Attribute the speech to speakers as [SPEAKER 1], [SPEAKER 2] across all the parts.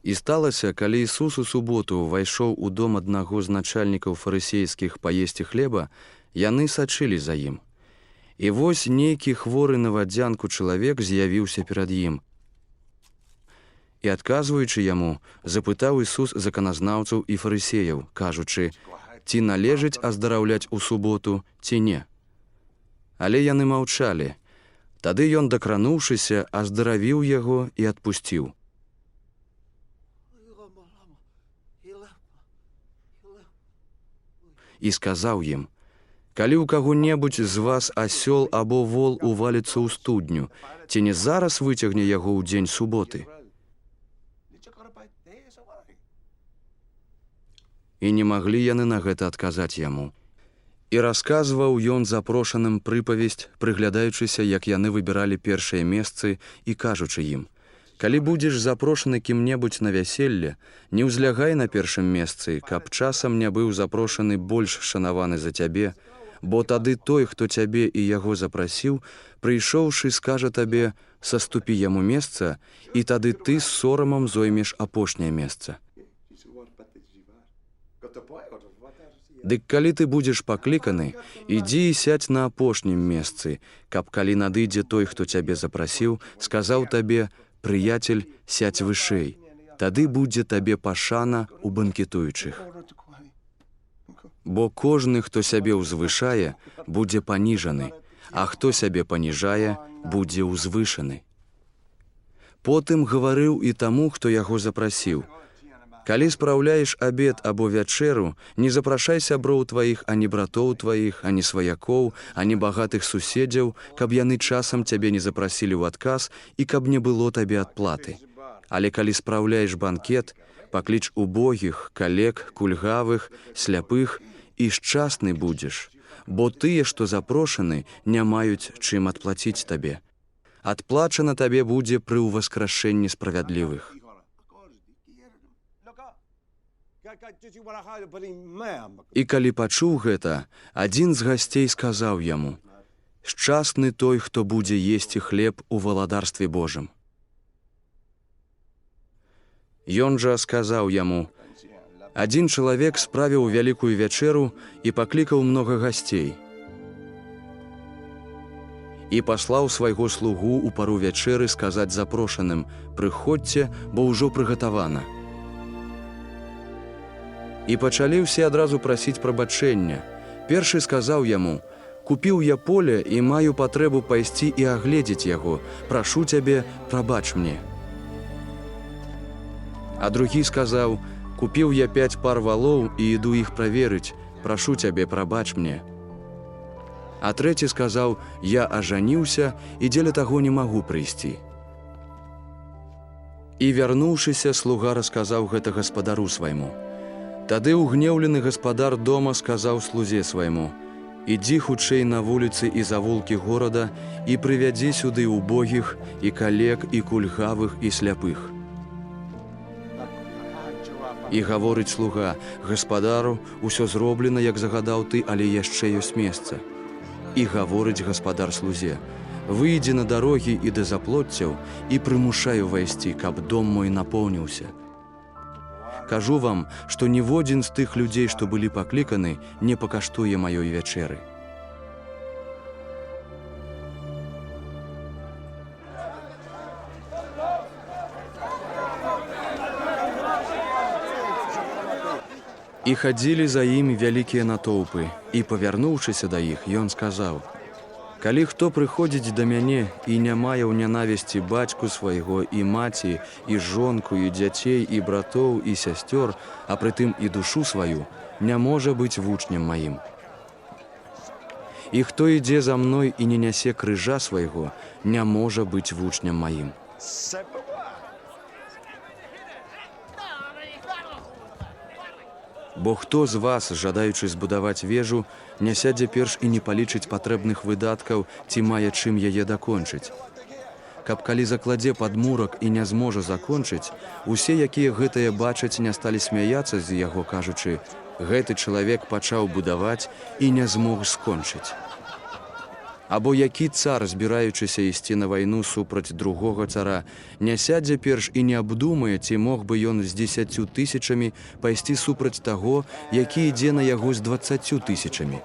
[SPEAKER 1] І сталася, калі Ісус у суботу ўвайшоў у дом аднаго з начальнікаў фарысейскіх паесці хлеба, яны сачылі за ім. І вось нейкі хворы на вадзянку чалавек з'явіўся перад ім. І адказваючы яму, запытаў Ісус заканазнаўцаў і фарысеяў, кажучы, ці належыць аздараўляць у суботу, ці не. Але яны маўчалі. Тады ён, дакрануўшыся, аздаравіў яго і адпусціў. І сказаў ім, калі ў каго-небудзь з вас асёл або вол уваліцца ў студню, ці не зараз выцягне яго ў дзень суботы? І не маглі яны на гэта адказаць яму. І расказваў ён запрошаным прыпавесць, прыглядаючыся, як яны выбіралі першыя месцы і кажучы ім, калі будзеш запрошаны кім-небудзь на вяселле, не ўзлягай на першым месцы, каб часам не быў запрошаны больш шанаваны за цябе, бо тады той, хто цябе і яго запрасіў, прыйшоўшы, скажа табе, саступі яму месца, і тады ты з сорамам зоймеш апошняе месца. Дык калі ты будзеш пакліканы, ідзі і сядь на апошнім месцы, каб калі надыдзе той, хто цябе запрасіў, сказаў табе, прыяцель, сядь вышэй, тады будзе табе пашана ў банкетуючых. Бо кожны, хто сябе ўзвышае, будзе паніжаны, а хто сябе паніжае, будзе ўзвышаны. Потым гаварыў і таму, хто яго запрасіў. Калі спраўляеш абед або вячэру, не запрашай сяброў тваіх, ані братоў тваіх, ані сваякоў, ані багатых суседзяў, каб яны часам цябе не запрасілі ў адказ і каб не было табе адплаты. Але калі спраўляеш банкет, пакліч убогіх, калек, кульгавых, сляпых, і шчасны будзеш, бо тыя, што запрошаны, не маюць чым адплаціць табе. Адплачана табе будзе пры ўваскрашэнні справядлівых. І калі пачуў гэта, адзін з гасцей сказаў яму, «Шчасны той, хто будзе есці хлеб у валадарстве Божым». Ён жа сказаў яму, «Адзін чалавек справіў вялікую вячэру і паклікаў многа гасцей. І паслаў свайго слугу ў пару вячэры сказаць запрошаным, «Прыходзьце, бо ўжо прыгатавана». І пачалі ўсе адразу прасіць прабачэння. Першы сказаў яму, «Купіў я поле і маю патрэбу пайсці і агледзець яго. Прашу цябе, прабач мне». А другі сказаў, «Купіў я 5 пар валоў і іду іх праверыць. Прашу цябе, прабач мне». А трэці сказаў, «Я ажаніўся і дзеля таго не магу прыйсці». І, вярнуўшыся, слуга расказаў гэта гаспадару свайму. Тады ўгнеўлены гаспадар дома сказаў слузе свайму, «Ідзі хутчэй на вуліцы і завулкі горада і прывядзі сюды убогіх, і калек, і кульгавых, і сляпых». І гаворыць слуга, «Гаспадару, усё зроблена, як загадаў ты, але яшчэ ёсць месца». І гаворыць гаспадар слузе, «Выйдзі на дарогі і да заплотцяў і прымушай увайсці, каб дом мой напоўніўся». Кажу вам, што ніводзін з тых людзей, што былі пакліканы, не пакаштуе маёй вячэры. І хадзілі за ім вялікія натоўпы, і, павярнуўшыся да іх, ён сказаў, «Калі хто прыходзіць да мяне і не мае ў нянавісці бацьку свайго і маці, і жонку, і дзяцей, і братоў, і сясцёр, а прытым і душу сваю, не можа быць вучнем маім. І хто ідзе за мной і не нясе крыжа свайго, не можа быць вучнем маім». Бо хто з вас, жадаючы збудаваць вежу, не сядзе перш і не палічыць патрэбных выдаткаў, ці мае чым яе дакончыць. Каб калі закладзе падмурак і не зможа закончыць, усе, якія гэтае бачаць, не сталі смяяцца з яго, кажучы, «Гэты чалавек пачаў будаваць і не змог скончыць». Або які цар, збіраючыся ісці на вайну супраць другога цара, не сядзе перш і не абдумае, ці мог бы ён з 10 000 пайсці супраць таго, які ідзе на яго з 20 000.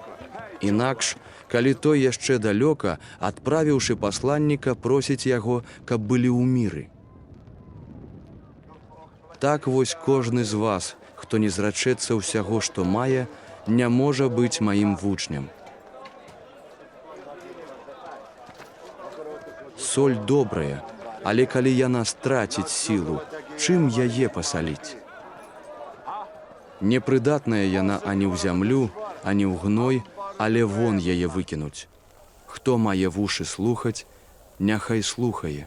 [SPEAKER 1] Інакш, калі той яшчэ далёка, адправіўшы пасланніка, просіць яго, каб былі ў міры. Так вось кожны з вас, хто не зрачэцца ўсяго, што мае, не можа быць маім вучнем. Соль добрая, але калі яна страціць сілу, чым яе пасаліць? Непрыдатная яна ані ў зямлю, ані ў гной, але вон яе выкінуць. Хто мае вушы слухаць, няхай слухае.